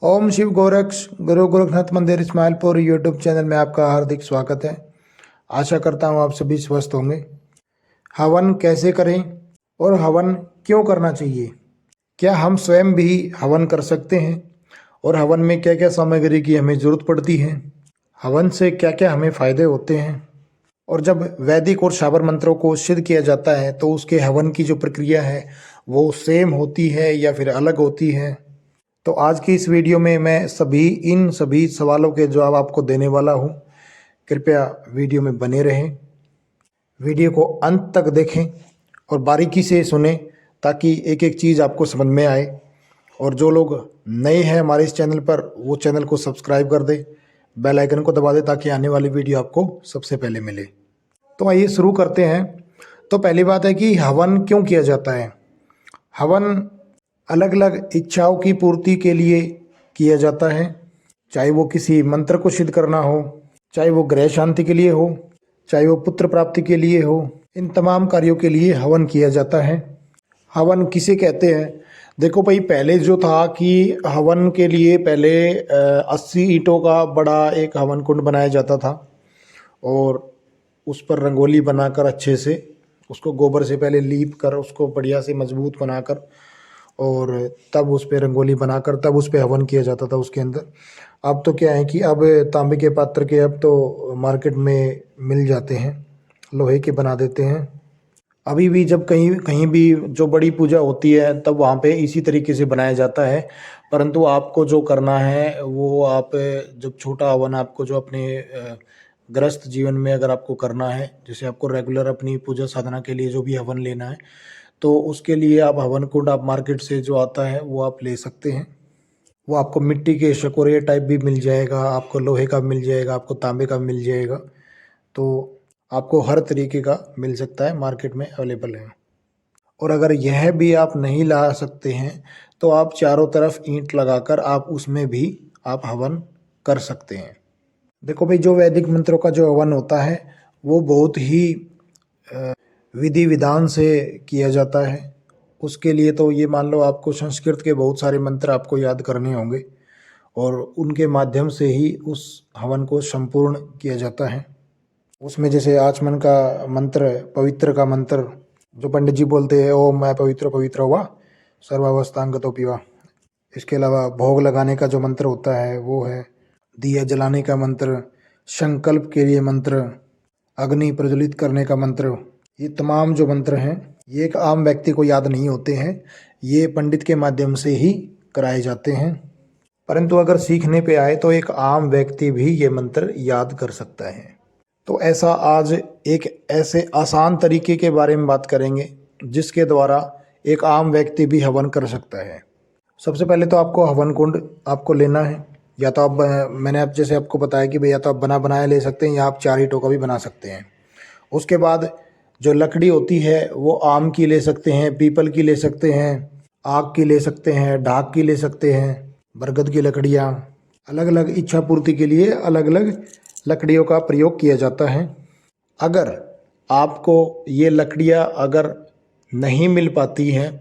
ओम शिव गोरक्ष गुरु गोरखनाथ मंदिर Ismailpur YouTube channel में आपका हार्दिक स्वागत है। आशा करता हूँ आप सभी स्वस्थ होंगे। हवन कैसे करें और हवन क्यों करना चाहिए? क्या हम स्वयं भी हवन कर सकते हैं? और हवन में क्या क्या सामग्री की हमें ज़रूरत पड़ती है? हवन से क्या क्या हमें फ़ायदे होते हैं? और जब वैदिक और शाबर मंत्रों को सिद्ध किया जाता है तो उसके हवन की जो प्रक्रिया है वो सेम होती है या फिर अलग होती है? तो आज की इस वीडियो में मैं इन सभी सवालों के जवाब आपको देने वाला हूँ। कृपया वीडियो में बने रहें, वीडियो को अंत तक देखें और बारीकी से सुनें ताकि एक एक चीज़ आपको समझ में आए। और जो लोग नए हैं हमारे इस चैनल पर, वो चैनल को सब्सक्राइब कर दें, बेल आइकन को दबा दें ताकि आने वाली वीडियो आपको सबसे पहले मिले। तो आइए शुरू करते हैं। तो पहली बात है कि हवन क्यों किया जाता है। हवन अलग अलग इच्छाओं की पूर्ति के लिए किया जाता है, चाहे वो किसी मंत्र को सिद्ध करना हो, चाहे वो ग्रह शांति के लिए हो, चाहे वो पुत्र प्राप्ति के लिए हो। इन तमाम कार्यों के लिए हवन किया जाता है। हवन किसे कहते हैं? देखो भाई, पहले जो था कि हवन के लिए पहले 80 ईंटों का बड़ा एक हवन कुंड बनाया जाता था और उस पर रंगोली बनाकर अच्छे से उसको गोबर से पहले लीप कर उसको बढ़िया से मजबूत बनाकर और तब उस पे रंगोली बनाकर तब उस पे हवन किया जाता था उसके अंदर। अब तो क्या है कि अब तांबे के पात्र के अब तो मार्केट में मिल जाते हैं, लोहे के बना देते हैं। अभी भी जब कहीं कहीं भी जो बड़ी पूजा होती है तब वहाँ पे इसी तरीके से बनाया जाता है। परंतु आपको जो करना है वो आप जब छोटा हवन आपको जो अपने गृहस्थ जीवन में अगर आपको करना है, जैसे आपको रेगुलर अपनी पूजा साधना के लिए जो भी हवन लेना है, तो उसके लिए आप हवन कुंड आप मार्केट से जो आता है वो आप ले सकते हैं। वो आपको मिट्टी के शकोरिया टाइप भी मिल जाएगा, आपको लोहे का मिल जाएगा, आपको तांबे का मिल जाएगा। तो आपको हर तरीके का मिल सकता है, मार्केट में अवेलेबल है। और अगर यह भी आप नहीं ला सकते हैं तो आप चारों तरफ ईंट लगाकर आप उसमें भी आप हवन कर सकते हैं। देखो भाई, जो वैदिक मंत्रों का जो हवन होता है वो बहुत ही विधि विधान से किया जाता है। उसके लिए तो ये मान लो आपको संस्कृत के बहुत सारे मंत्र आपको याद करने होंगे और उनके माध्यम से ही उस हवन को संपूर्ण किया जाता है। उसमें जैसे आचमन का मंत्र, पवित्र का मंत्र जो पंडित जी बोलते हैं, ओम मैं पवित्र पवित्र हुआ सर्वावस्थांगतो पीवा। इसके अलावा भोग लगाने का जो मंत्र होता है वो है, दिया जलाने का मंत्र, संकल्प के लिए मंत्र, अग्नि प्रज्वलित करने का मंत्र। ये तमाम जो मंत्र हैं ये एक आम व्यक्ति को याद नहीं होते हैं, ये पंडित के माध्यम से ही कराए जाते हैं। परंतु अगर सीखने पे आए तो एक आम व्यक्ति भी ये मंत्र याद कर सकता है। तो ऐसा आज एक ऐसे आसान तरीके के बारे में बात करेंगे जिसके द्वारा एक आम व्यक्ति भी हवन कर सकता है। सबसे पहले तो आपको हवन कुंड आपको लेना है, या तो आप मैंने आप जैसे आपको बताया कि भैया तो आप बना बनाया ले सकते हैं या आप 4 ईंटों का भी बना सकते हैं। उसके बाद जो लकड़ी होती है वो आम की ले सकते हैं, पीपल की ले सकते हैं, आक की ले सकते हैं, ढाक की ले सकते हैं, बरगद की लकड़ियाँ। अलग अलग इच्छा पूर्ति के लिए अलग अलग लकड़ियों का प्रयोग किया जाता है। अगर आपको ये लकड़ियाँ अगर नहीं मिल पाती हैं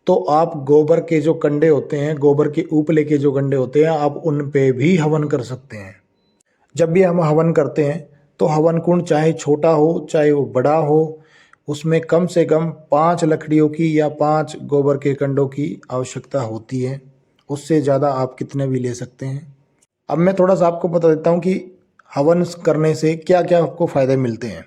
तो आप गोबर के जो कंडे होते हैं, गोबर के उपले के जो कंडे होते हैं, आप उन पे भी हवन कर सकते हैं। जब भी हम हवन करते हैं तो हवन कुंड चाहे छोटा हो चाहे वो बड़ा हो, उसमें कम से कम 5 लकड़ियों की या 5 गोबर के कंडों की आवश्यकता होती है। उससे ज़्यादा आप कितने भी ले सकते हैं। अब मैं थोड़ा सा आपको बता देता हूँ कि हवन करने से क्या क्या आपको फ़ायदे मिलते हैं।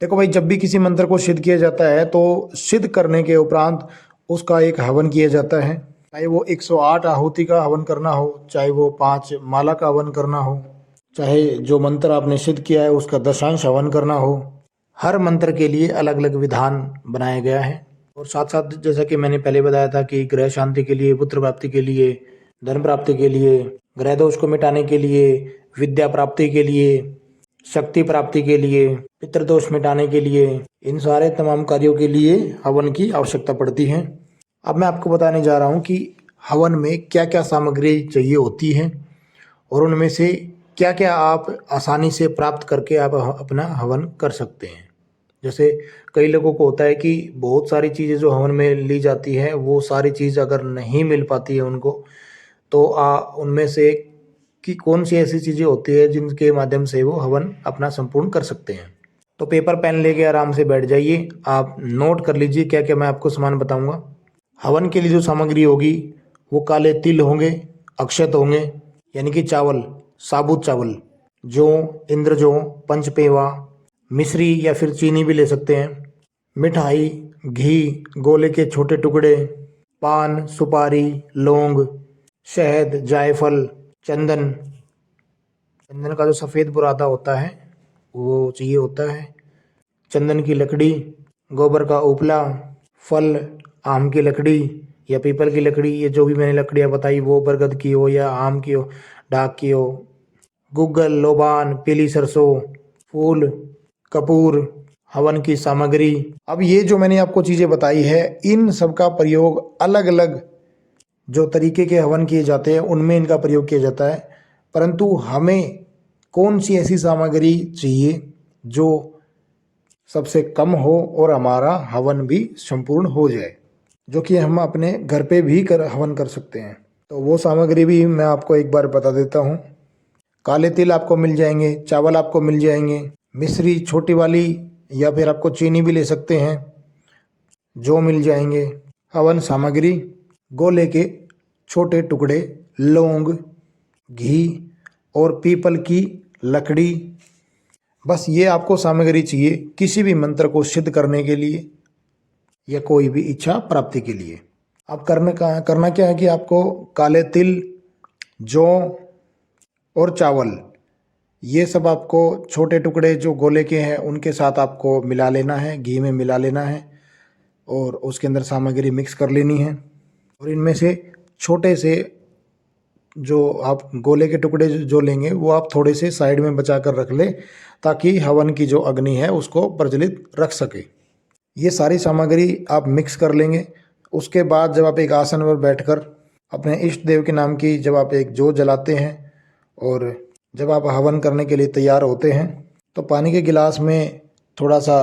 देखो भाई, जब भी किसी मंत्र को सिद्ध किया जाता है तो सिद्ध करने के उपरांत उसका एक हवन किया जाता है। चाहे वो 108 आहुति का हवन करना हो, चाहे वो 5 माला का हवन करना हो, चाहे जो मंत्र आपने सिद्ध किया है उसका दशांश हवन करना हो। हर मंत्र के लिए अलग अलग विधान बनाया गया है। और साथ साथ जैसा कि मैंने पहले बताया था कि ग्रह शांति के लिए, पुत्र प्राप्ति के लिए, धन प्राप्ति के लिए, ग्रह दोष को मिटाने के लिए, विद्या प्राप्ति के लिए, शक्ति प्राप्ति के लिए, पितृदोष मिटाने के लिए, इन सारे तमाम कार्यों के लिए हवन की आवश्यकता पड़ती है। अब मैं आपको बताने जा रहा हूँ कि हवन में क्या क्या सामग्री चाहिए होती है और उनमें से क्या क्या आप आसानी से प्राप्त करके आप अपना हवन कर सकते हैं। जैसे कई लोगों को होता है कि बहुत सारी चीज़ें जो हवन में ली जाती है वो सारी चीज़ अगर नहीं मिल पाती है उनको, तो उनमें से कि कौन सी ऐसी चीज़ें होती है जिनके माध्यम से वो हवन अपना संपूर्ण कर सकते हैं। तो पेपर पेन लेके आराम से बैठ जाइए, आप नोट कर लीजिए क्या क्या मैं आपको सामान बताऊंगा। हवन के लिए जो सामग्री होगी वो काले तिल होंगे, अक्षत होंगे यानी कि चावल, साबुत चावल, जौ, इंद्रजौ, पंचपेवा, मिश्री या फिर चीनी भी ले सकते हैं, मिठाई, घी, गोले के छोटे टुकड़े, पान, सुपारी, लौंग, शहद, जायफल, चंदन। चंदन का जो सफ़ेद बुरादा होता है वो चाहिए होता है, चंदन की लकड़ी, गोबर का उपला, फल, आम की लकड़ी या पीपल की लकड़ी, ये जो भी मैंने लकड़ियाँ बताई वो बरगद की हो या आम की हो, डाक की हो, गुग्गल, लोबान, पीली सरसों, फूल, कपूर, हवन की सामग्री। अब ये जो मैंने आपको चीज़ें बताई है इन सब का प्रयोग अलग अलग जो तरीके के हवन किए जाते हैं उनमें इनका प्रयोग किया जाता है, परंतु हमें कौन सी ऐसी सामग्री चाहिए जो सबसे कम हो और हमारा हवन भी संपूर्ण हो जाए, जो कि हम अपने घर पे भी हवन कर सकते हैं। तो वो सामग्री भी मैं आपको एक बार बता देता हूँ। काले तिल आपको मिल जाएंगे, चावल आपको मिल जाएंगे, मिश्री छोटी वाली या फिर आपको चीनी भी ले सकते हैं, जो मिल जाएंगे। हवन सामग्री, गोले के छोटे टुकड़े, लौंग, घी और पीपल की लकड़ी। बस ये आपको सामग्री चाहिए किसी भी मंत्र को सिद्ध करने के लिए या कोई भी इच्छा प्राप्ति के लिए। अब करना क्या है कि आपको काले तिल, जौ और चावल ये सब आपको छोटे टुकड़े जो गोले के हैं उनके साथ आपको मिला लेना है, घी में मिला लेना है और उसके अंदर सामग्री मिक्स कर लेनी है। और इनमें से छोटे से जो आप गोले के टुकड़े जो लेंगे वो आप थोड़े से साइड में बचा कर रख ले ताकि हवन की जो अग्नि है उसको प्रज्वलित रख सके। ये सारी सामग्री आप मिक्स कर लेंगे। उसके बाद जब आप एक आसन पर बैठकर अपने इष्ट देव के नाम की जब आप एक जोत जलाते हैं और जब आप हवन करने के लिए तैयार होते हैं तो पानी के गिलास में थोड़ा सा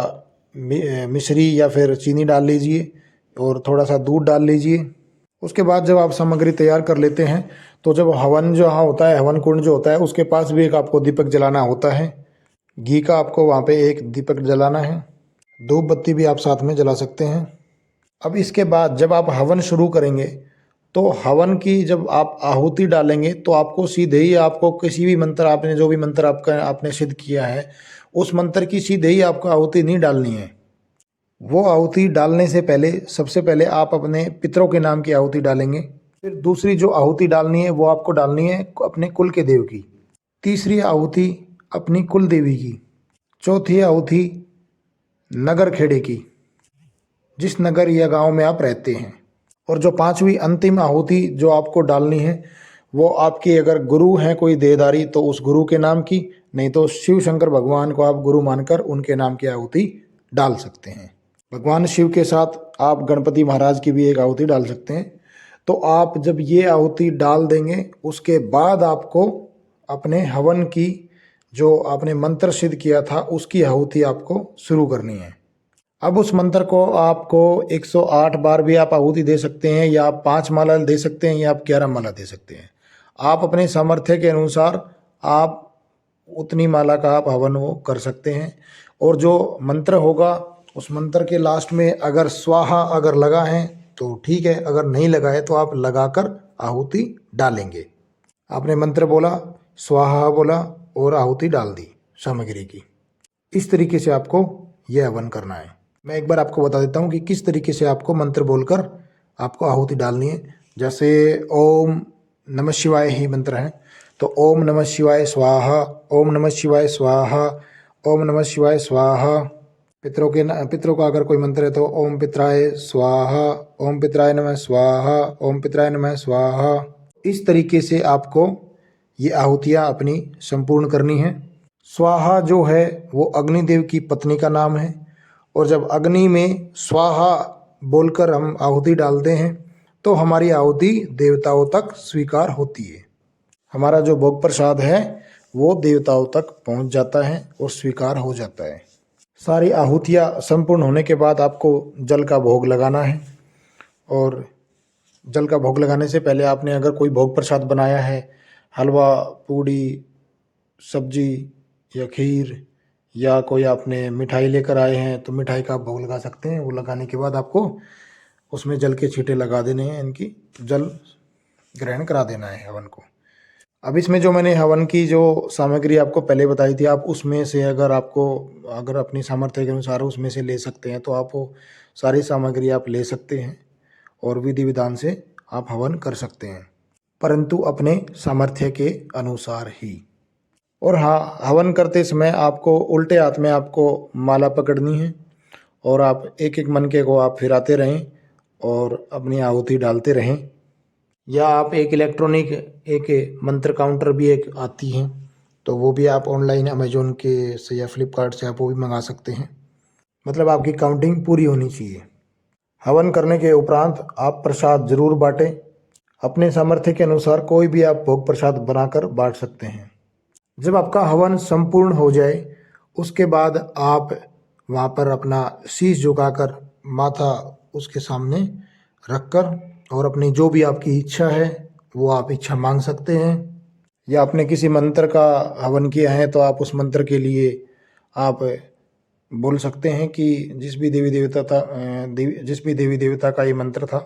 मिश्री या फिर चीनी डाल लीजिए और थोड़ा सा दूध डाल लीजिए। उसके बाद जब आप सामग्री तैयार कर लेते हैं तो जब हवन जो हाँ होता है, हवन कुंड जो होता है उसके पास भी एक आपको दीपक जलाना होता है। घी का आपको वहाँ पे एक दीपक जलाना है, धूप बत्ती भी आप साथ में जला सकते हैं। अब इसके बाद जब आप हवन शुरू करेंगे तो हवन की जब आप आहुति डालेंगे तो आपको सीधे ही आपको किसी भी मंत्र आपने जो भी मंत्र आपने सिद्ध किया है उस मंत्र की सीधे ही आपको आहुति नहीं डालनी है। वो आहुति डालने से पहले सबसे पहले आप अपने पितरों के नाम की आहुति डालेंगे। फिर दूसरी जो आहुति डालनी है वो आपको डालनी है अपने कुल के देव की। तीसरी आहुति अपनी कुल देवी की। चौथी आहुति नगर खेड़े की, जिस नगर या गांव में आप रहते हैं। और जो पांचवी अंतिम आहुति जो आपको डालनी है वो आपकी अगर गुरु हैं कोई देहधारी तो उस गुरु के नाम की, नहीं तो शिव शंकर भगवान को आप गुरु मानकर उनके नाम की आहुति डाल सकते हैं। भगवान शिव के साथ आप गणपति महाराज की भी एक आहुति डाल सकते हैं। तो आप जब ये आहुति डाल देंगे उसके बाद आपको अपने हवन की जो आपने मंत्र सिद्ध किया था उसकी आहुति आपको शुरू करनी है। अब उस मंत्र को आपको 108 बार भी आप आहुति दे सकते हैं या आप 5 माला दे सकते हैं या आप 11 माला दे सकते हैं। आप अपने सामर्थ्य के अनुसार आप उतनी माला का आप हवन वो कर सकते हैं। और जो मंत्र होगा उस मंत्र के लास्ट में अगर स्वाहा अगर लगा है तो ठीक है, अगर नहीं लगा है तो आप लगाकर आहुति डालेंगे। आपने मंत्र बोला, स्वाहा बोला और आहुति डाल दी सामग्री की। इस तरीके से आपको यह हवन करना है। मैं एक बार आपको बता देता हूँ कि किस तरीके से आपको मंत्र बोलकर आपको आहुति डालनी है। जैसे ओम नमः शिवाय ही मंत्र है तो ओम नमः शिवाय स्वाहा, ओम नमः शिवाय स्वाहा, ओम नमः शिवाय स्वाहा। पितरों का अगर कोई मंत्र है तो ओम पितराय स्वाहा, ओम पितराय नमः स्वाहा, ओम पितराय नमः स्वाहा। इस तरीके से आपको ये आहुतियाँ अपनी संपूर्ण करनी है। स्वाहा जो है वो अग्निदेव की पत्नी का नाम है और जब अग्नि में स्वाहा बोलकर हम आहुति डालते हैं तो हमारी आहुति देवताओं तक स्वीकार होती है। हमारा जो भोग प्रसाद है वो देवताओं तक पहुंच जाता है और स्वीकार हो जाता है। सारी आहुतियाँ संपूर्ण होने के बाद आपको जल का भोग लगाना है और जल का भोग लगाने से पहले आपने अगर कोई भोग प्रसाद बनाया है, हलवा, पूड़ी, सब्जी या खीर, या कोई आपने मिठाई लेकर आए हैं तो मिठाई का आप भोग लगा सकते हैं। वो लगाने के बाद आपको उसमें जल के छींटे लगा देने हैं, इनकी जल ग्रहण करा देना है हवन को। अब इसमें जो मैंने हवन की जो सामग्री आपको पहले बताई थी, आप उसमें से अगर अपनी सामर्थ्य के अनुसार उसमें से ले सकते हैं तो आप वो सारी सामग्री आप ले सकते हैं और विधि विधान से आप हवन कर सकते हैं, परंतु अपने सामर्थ्य के अनुसार ही। और हाँ, हवन करते समय आपको उल्टे हाथ में आपको माला पकड़नी है और आप एक एक मनके को आप फिराते रहें और अपनी आहुति डालते रहें। या आप एक इलेक्ट्रॉनिक एक मंत्र काउंटर भी एक आती है, तो वो भी आप ऑनलाइन अमेजोन के से या फ्लिपकार्ट से आप वो भी मंगा सकते हैं। मतलब आपकी काउंटिंग पूरी होनी चाहिए। हवन करने के उपरांत आप प्रसाद जरूर बांटें। अपने सामर्थ्य के अनुसार कोई भी आप भोग प्रसाद बनाकर बांट सकते हैं। जब आपका हवन संपूर्ण हो जाए उसके बाद आप वहाँ पर अपना शीश झुकाकर माथा उसके सामने रखकर और अपनी जो भी आपकी इच्छा है वो आप इच्छा मांग सकते हैं। या आपने किसी मंत्र का हवन किया है तो आप उस मंत्र के लिए आप बोल सकते हैं कि जिस भी देवी देवता का ये मंत्र था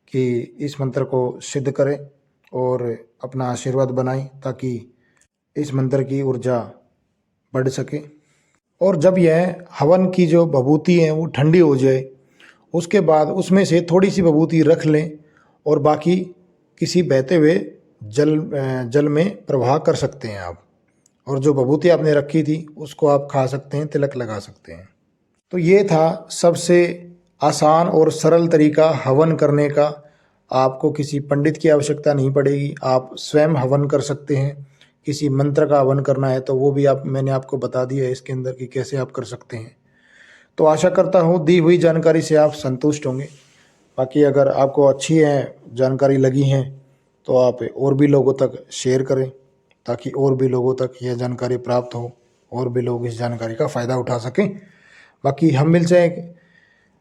कि इस मंत्र को सिद्ध करें और अपना आशीर्वाद बनाएं ताकि इस मंत्र की ऊर्जा बढ़ सके। और जब यह हवन की जो भभूति है वो ठंडी हो जाए उसके बाद उसमें से थोड़ी सी भभूति रख लें और बाकी किसी बहते हुए जल में प्रवाह कर सकते हैं आप। और जो भभूति आपने रखी थी उसको आप खा सकते हैं, तिलक लगा सकते हैं। तो ये था सबसे आसान और सरल तरीका हवन करने का। आपको किसी पंडित की आवश्यकता नहीं पड़ेगी, आप स्वयं हवन कर सकते हैं। किसी मंत्र का हवन करना है तो वो भी मैंने आपको बता दिया है इसके अंदर कि कैसे आप कर सकते हैं। तो आशा करता हूँ दी हुई जानकारी से आप संतुष्ट होंगे। बाकी अगर आपको अच्छी है जानकारी लगी है तो आप और भी लोगों तक शेयर करें ताकि और भी लोगों तक यह जानकारी प्राप्त हो और भी लोग इस जानकारी का फ़ायदा उठा सकें। बाकी हम मिलते हैं एक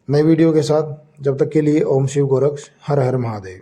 नई वीडियो के साथ। जब तक के लिए ओम शिव गोरक्ष, हर हर महादेव।